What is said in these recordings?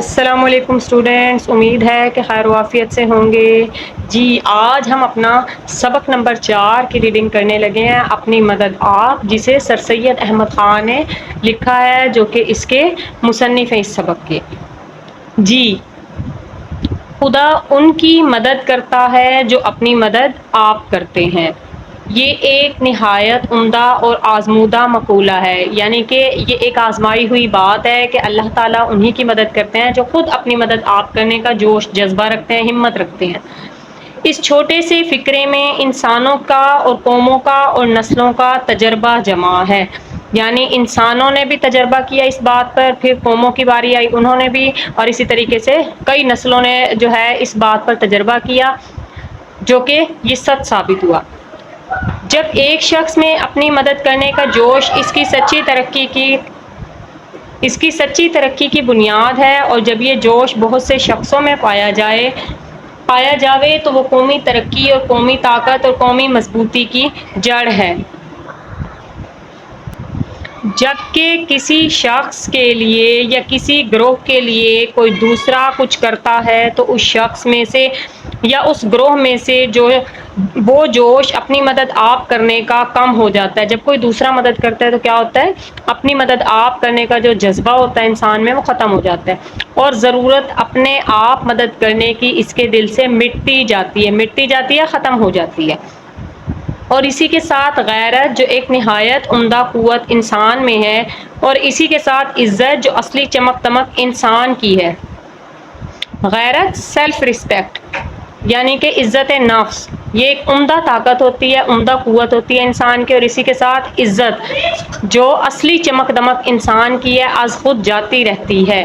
السلام علیکم اسٹوڈینٹس، امید ہے کہ خیر و عافیت سے ہوں گے۔ جی آج ہم اپنا سبق نمبر 4 کی ریڈنگ کرنے لگے ہیں، اپنی مدد آپ، جسے سر سید احمد خان نے لکھا ہے، جو کہ اس کے مصنف ہیں اس سبق کے۔ جی خدا ان کی مدد کرتا ہے جو اپنی مدد آپ کرتے ہیں۔ یہ ایک نہایت عمدہ اور آزمودہ مقولہ ہے، یعنی کہ یہ ایک آزمائی ہوئی بات ہے کہ اللہ تعالیٰ انہی کی مدد کرتے ہیں جو خود اپنی مدد آپ کرنے کا جوش جذبہ رکھتے ہیں، ہمت رکھتے ہیں۔ اس چھوٹے سے فقرے میں انسانوں کا اور قوموں کا اور نسلوں کا تجربہ جمع ہے، یعنی انسانوں نے بھی تجربہ کیا اس بات پر، پھر قوموں کی باری آئی انہوں نے بھی، اور اسی طریقے سے کئی نسلوں نے جو ہے اس بات پر تجربہ کیا، جو کہ یہ سچ ثابت ہوا۔ جب ایک شخص میں اپنی مدد کرنے کا جوش اس کی سچی ترقی کی بنیاد ہے، اور جب یہ جوش بہت سے شخصوں میں پایا جاوے تو وہ قومی ترقی اور قومی طاقت اور قومی مضبوطی کی جڑ ہے۔ جبکہ کسی شخص کے لیے یا کسی گروہ کے لیے کوئی دوسرا کچھ کرتا ہے تو اس شخص میں سے یا اس گروہ میں سے وہ جوش اپنی مدد آپ کرنے کا کم ہو جاتا ہے۔ جب کوئی دوسرا مدد کرتا ہے تو کیا ہوتا ہے، اپنی مدد آپ کرنے کا جو جذبہ ہوتا ہے انسان میں وہ ختم ہو جاتا ہے، اور ضرورت اپنے آپ مدد کرنے کی اس کے دل سے مٹتی جاتی ہے، ختم ہو جاتی ہے۔ اور اسی کے ساتھ غیرت، جو ایک نہایت عمدہ قوت انسان میں ہے، اور اسی کے ساتھ عزت، جو اصلی چمک دمک انسان کی ہے۔ غیرت، سیلف ریسپیکٹ، یعنی کہ عزت نفس، یہ ایک عمدہ طاقت ہوتی ہے، عمدہ قوت ہوتی ہے انسان کی، اور اسی کے ساتھ عزت، جو اصلی چمک دمک انسان کی ہے، از خود جاتی رہتی ہے۔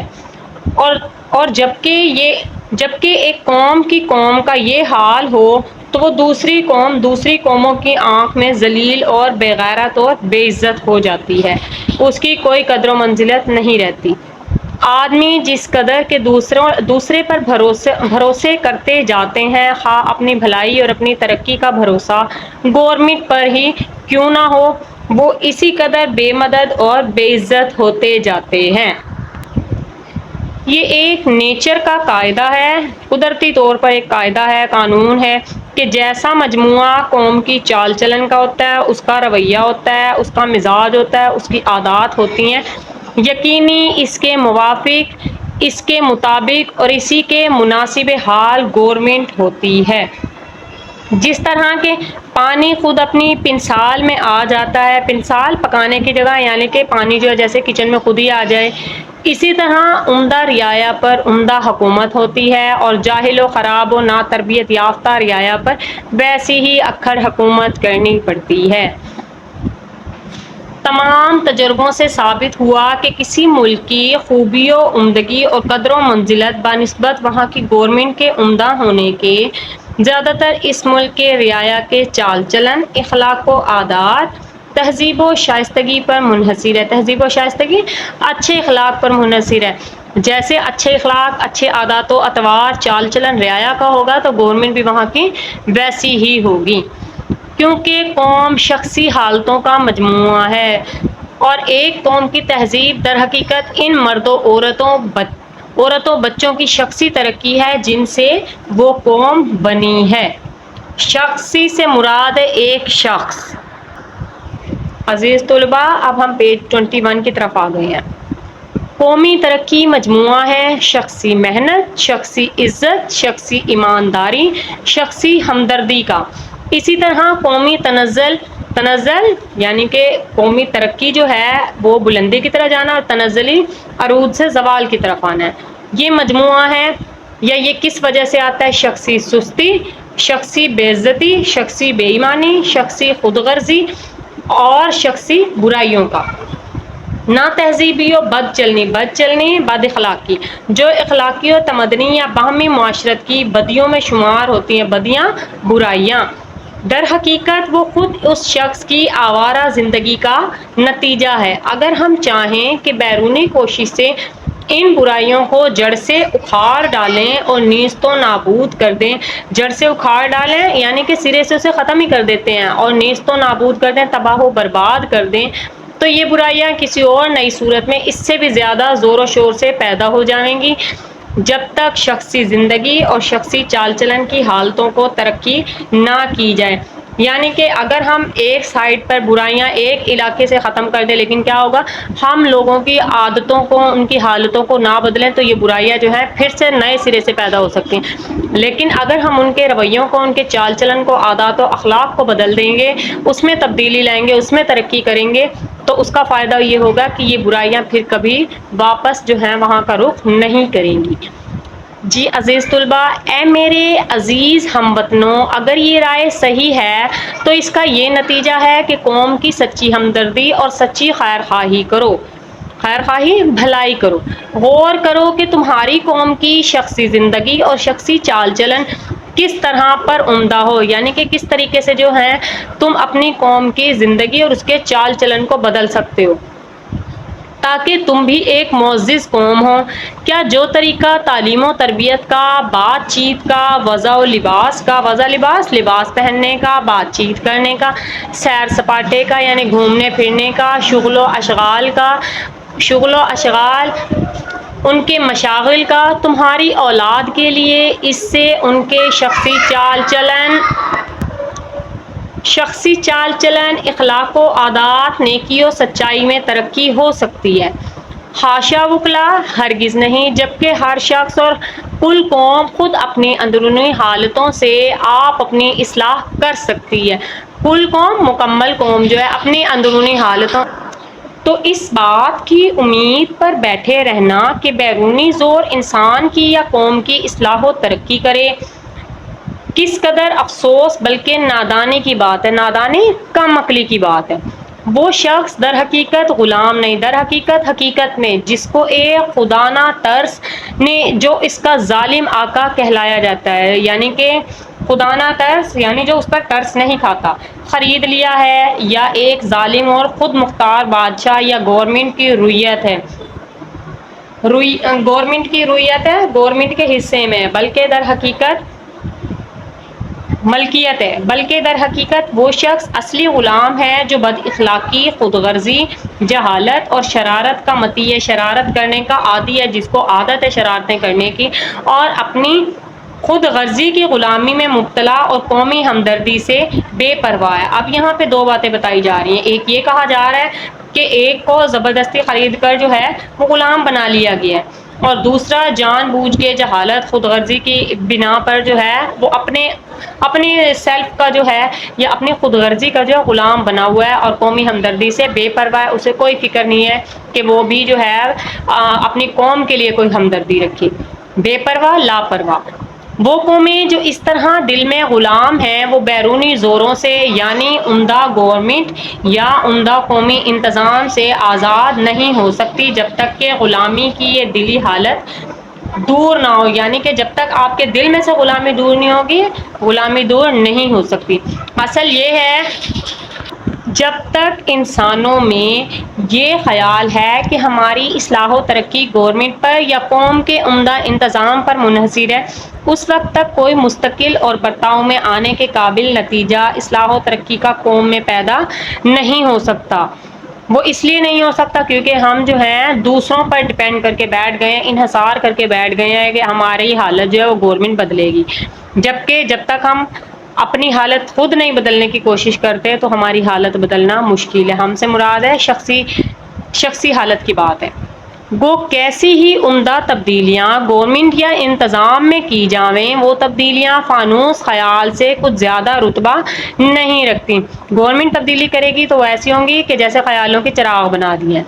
اور جبکہ ایک قوم کا یہ حال ہو تو وہ دوسری قوموں کی آنکھ میں ذلیل اور بے غیرت اور بے عزت ہو جاتی ہے، اس کی کوئی قدر و منزلت نہیں رہتی۔ آدمی جس قدر کے دوسرے پر بھروسے کرتے جاتے ہیں، خواہ اپنی بھلائی اور اپنی ترقی کا بھروسہ گورنمنٹ پر ہی کیوں نہ ہو، وہ اسی قدر بے مدد اور بے عزت ہوتے جاتے ہیں۔ یہ ایک نیچر کا قاعدہ ہے، قدرتی طور پر ایک قاعدہ ہے، قانون ہے، کہ جیسا مجموعہ قوم کی چال چلن کا ہوتا ہے، اس کا رویہ ہوتا ہے، اس کا مزاج ہوتا ہے، اس کی عادات ہوتی ہیں، یقینی اس کے موافق، اس کے مطابق اور اسی کے مناسب حال گورنمنٹ ہوتی ہے۔ جس طرح کہ پانی خود اپنی پنسال میں آ جاتا ہے، پنسال پکانے کی جگہ، یعنی کہ پانی جو ہے جیسے کچن میں خود ہی آ جائے، اسی طرح عمدہ رعایا پر عمدہ حکومت ہوتی ہے، اور جاہل و خراب و ناتربیت یافتہ رعایا پر ویسی ہی اکھڑ حکومت کرنی پڑتی ہے۔ تمام تجربوں سے ثابت ہوا کہ کسی ملک کی خوبی و عمدگی اور قدر و منزلت بنسبت وہاں کی گورنمنٹ کے عمدہ ہونے کے زیادہ تر اس ملک کے رعایا کے چال چلن، اخلاق و عادات، تہذیب و شائستگی پر منحصر ہے۔ تہذیب و شائستگی اچھے اخلاق پر منحصر ہے۔ جیسے اچھے اخلاق، اچھے عادات و اطوار، چال چلن رعایا کا ہوگا تو گورنمنٹ بھی وہاں کی ویسی ہی ہوگی، کیونکہ قوم شخصی حالتوں کا مجموعہ ہے، اور ایک قوم کی تہذیب در حقیقت ان مرد و عورتوں بچوں کی شخصی ترقی ہے جن سے وہ قوم بنی ہے۔ شخصی سے مراد ہے ایک شخص۔ عزیز طلباء، اب ہم پیج 21 کی طرف آ گئے ہیں۔ قومی ترقی مجموعہ ہے شخصی محنت، شخصی عزت، شخصی ایمانداری، شخصی ہمدردی کا۔ اسی طرح قومی تنزل یعنی کہ قومی ترقی جو ہے وہ بلندی کی طرف جانا، اور تنزلی عروج سے زوال کی طرف آنا ہے۔ یہ مجموعہ ہے، یا یہ کس وجہ سے آتا ہے؟ شخصی سستی، شخصی بے عزتی، شخصی بے ایمانی، شخصی خود غرضی اور شخصی برائیوں کا۔ نا تہذیبی و بد چلنی، بد اخلاقی، جو اخلاقی و تمدنی یا باہمی معاشرت کی بدیوں میں شمار ہوتی ہیں، بدیاں، برائیاں، در حقیقت وہ خود اس شخص کی آوارہ زندگی کا نتیجہ ہے۔ اگر ہم چاہیں کہ بیرونی کوشش سے ان برائیوں کو جڑ سے اکھاڑ ڈالیں اور نیست و نابود کر دیں، جڑ سے اکھاڑ ڈالیں یعنی کہ سرے سے اسے ختم ہی کر دیتے ہیں، اور نیست و نابود کر دیں، تباہ و برباد کر دیں، تو یہ برائیاں کسی اور نئی صورت میں اس سے بھی زیادہ زور و شور سے پیدا ہو جائیں گی جب تک شخصی زندگی اور شخصی چال چلن کی حالتوں کو ترقی نہ کی جائے. یعنی کہ اگر ہم ایک سائڈ پر برائیاں ایک علاقے سے ختم کر دیں، لیکن کیا ہوگا، ہم لوگوں کی عادتوں کو، ان کی حالتوں کو نہ بدلیں تو یہ برائیاں جو ہیں پھر سے نئے سرے سے پیدا ہو سکتی ہیں. لیکن اگر ہم ان کے رویوں کو، ان کے چال چلن کو، عادات و اخلاق کو بدل دیں گے، اس میں تبدیلی لائیں گے، اس میں ترقی کریں گے، تو اس کا فائدہ یہ ہوگا کہ یہ برائیاں پھر کبھی واپس جو ہیں وہاں کا رخ نہیں کریں گی. جی عزیز طلباء، اے میرے عزیز ہم وطنوں، اگر یہ رائے صحیح ہے تو اس کا یہ نتیجہ ہے کہ قوم کی سچی ہمدردی اور سچی خیر خواہی کرو، خیر خواہی بھلائی کرو. غور کرو کہ تمہاری قوم کی شخصی زندگی اور شخصی چال چلن کس طرح پر عمدہ ہو، یعنی کہ کس طریقے سے جو ہے تم اپنی قوم کی زندگی اور اس کے چال چلن کو بدل سکتے ہو تاکہ تم بھی ایک معزز قوم ہو. کیا جو طریقہ تعلیم و تربیت کا، بات چیت کا، وضع و لباس کا، وضع لباس لباس پہننے کا، بات چیت کرنے کا، سیر سپاٹے کا یعنی گھومنے پھرنے کا، شغل و اشغال کا، شغل و اشغال ان کے مشاغل کا تمہاری اولاد کے لیے، اس سے ان کے شخصی چال چلن، اخلاق و عادات، نیکی و سچائی میں ترقی ہو سکتی ہے. حاشا وکلا، ہرگز نہیں. جبکہ ہر شخص اور کل قوم خود اپنی اندرونی حالتوں سے آپ اپنی اصلاح کر سکتی ہے. کل قوم، مکمل قوم جو ہے اپنی اندرونی حالتوں تو اس بات کی امید پر بیٹھے رہنا کہ بیرونی زور انسان کی یا قوم کی اصلاح و ترقی کرے، کس قدر افسوس بلکہ نادانی کی بات ہے، نادانی کم عقلی کی بات ہے. وہ شخص در حقیقت غلام نہیں، در حقیقت حقیقت میں جس کو ایک خدانہ ترس نے، جو اس کا ظالم آقا کہلایا جاتا ہے، یعنی کہ خدانہ ترس یعنی جو اس پر ترس نہیں کھاتا، خرید لیا ہے، یا ایک ظالم اور خود مختار بادشاہ یا گورنمنٹ کی رویت ہے، گورنمنٹ کے حصے میں، بلکہ در حقیقت ملکیت ہے، بلکہ در حقیقت وہ شخص اصلی غلام ہے جو بد اخلاقی، خود غرضی، جہالت اور شرارت کا مطیع ہے، شرارت کرنے کا عادی ہے، جس کو عادت ہے شرارتیں کرنے کی، اور اپنی خود غرضی کی غلامی میں مبتلا اور قومی ہمدردی سے بے پرواہ ہے. اب یہاں پہ دو باتیں بتائی جا رہی ہیں. ایک یہ کہا جا رہا ہے کہ ایک کو زبردستی خرید کر جو ہے وہ غلام بنا لیا گیا ہے، اور دوسرا جان بوجھ کے جہالت، خود غرضی کی بنا پر جو ہے وہ اپنی سیلف کا جو ہے یا اپنی خود غرضی کا جو ہے غلام بنا ہوا ہے اور قومی ہمدردی سے بے پرواہ ہے. اسے کوئی فکر نہیں ہے کہ وہ بھی جو ہے اپنی قوم کے لیے کوئی ہمدردی رکھے. بے پرواہ، لاپرواہ. وہ قومیں جو اس طرح دل میں غلام ہیں وہ بیرونی زوروں سے یعنی عمدہ گورنمنٹ یا عمدہ قومی انتظام سے آزاد نہیں ہو سکتی جب تک کہ غلامی کی یہ دلی حالت دور نہ ہو. یعنی کہ جب تک آپ کے دل میں سے غلامی دور نہیں ہوگی، غلامی دور نہیں ہو سکتی. اصل یہ ہے جب تک انسانوں میں یہ خیال ہے کہ ہماری اصلاح و ترقی گورنمنٹ پر یا قوم کے عمدہ انتظام پر منحصر ہے، اس وقت تک کوئی مستقل اور برتاؤ میں آنے کے قابل نتیجہ اصلاح و ترقی کا قوم میں پیدا نہیں ہو سکتا. وہ اس لیے نہیں ہو سکتا کیونکہ ہم جو ہیں دوسروں پر ڈپینڈ کر کے بیٹھ گئے ہیں، انحصار کر کے بیٹھ گئے ہیں کہ ہماری حالت جو ہے وہ گورنمنٹ بدلے گی. جبکہ جب تک ہم اپنی حالت خود نہیں بدلنے کی کوشش کرتے تو ہماری حالت بدلنا مشکل ہے. ہم سے مراد ہے شخصی حالت کی بات ہے. وہ کیسی ہی عمدہ تبدیلیاں گورنمنٹ یا انتظام میں کی جاویں، وہ تبدیلیاں فانوس خیال سے کچھ زیادہ رتبہ نہیں رکھتی. گورنمنٹ تبدیلی کرے گی تو وہ ایسی ہوں گی کہ جیسے خیالوں کے چراغ بنا دیے،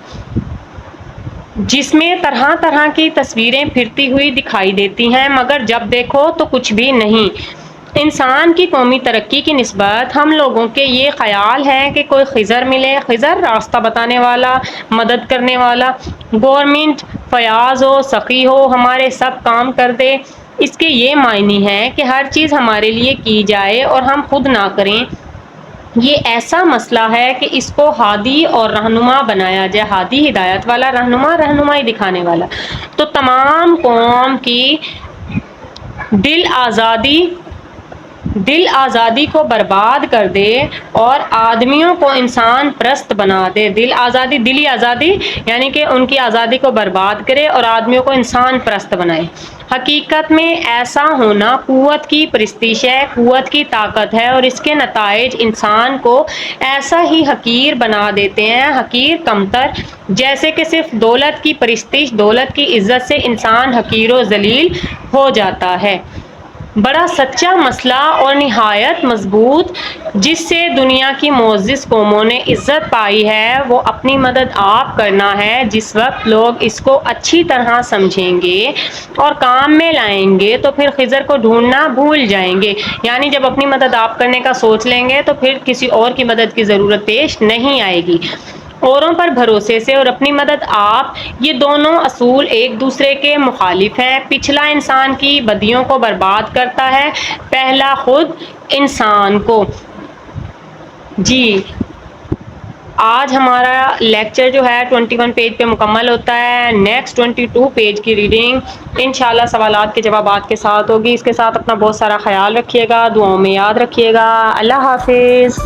جس میں طرح طرح کی تصویریں پھرتی ہوئی دکھائی دیتی ہیں، مگر جب دیکھو تو کچھ بھی نہیں. انسان کی قومی ترقی کی نسبت ہم لوگوں کے یہ خیال ہے کہ کوئی خضر ملے، خضر راستہ بتانے والا، مدد کرنے والا، گورنمنٹ فیاض ہو، سخی ہو، ہمارے سب کام کر دے. اس کے یہ معنی ہے کہ ہر چیز ہمارے لیے کی جائے اور ہم خود نہ کریں. یہ ایسا مسئلہ ہے کہ اس کو ہادی اور رہنما بنایا جائے. ہادی ہدایت والا، رہنما رہنمائی دکھانے والا. تو تمام قوم کی دل آزادی دل آزادی کو برباد کر دے اور آدمیوں کو انسان پرست بنا دے. دل آزادی، دلی آزادی یعنی کہ ان کی آزادی کو برباد کرے اور آدمیوں کو انسان پرست بنائے. حقیقت میں ایسا ہونا قوت کی پرستش ہے، قوت کی طاقت ہے، اور اس کے نتائج انسان کو ایسا ہی حقیر بنا دیتے ہیں، حقیر، کمتر، جیسے کہ صرف دولت کی پرستش، دولت کی عزت سے انسان حقیر و ذلیل ہو جاتا ہے. بڑا سچا مسئلہ اور نہایت مضبوط جس سے دنیا کی معزز قوموں نے عزت پائی ہے وہ اپنی مدد آپ کرنا ہے. جس وقت لوگ اس کو اچھی طرح سمجھیں گے اور کام میں لائیں گے تو پھر خضر کو ڈھونڈنا بھول جائیں گے. یعنی جب اپنی مدد آپ کرنے کا سوچ لیں گے تو پھر کسی اور کی مدد کی ضرورت پیش نہیں آئے گی. اوروں پر بھروسے سے اور اپنی مدد آپ، یہ دونوں اصول ایک دوسرے کے مخالف ہیں. پچھلا انسان کی بدیوں کو برباد کرتا ہے، پہلا خود انسان کو. جی آج ہمارا لیکچر جو ہے 21 پیج پہ مکمل ہوتا ہے. نیکسٹ 22 پیج کی ریڈنگ انشاءاللہ سوالات کے جوابات کے ساتھ ہوگی. اس کے ساتھ اپنا بہت سارا خیال رکھیے گا، دعاؤں میں یاد رکھیے گا. اللہ حافظ.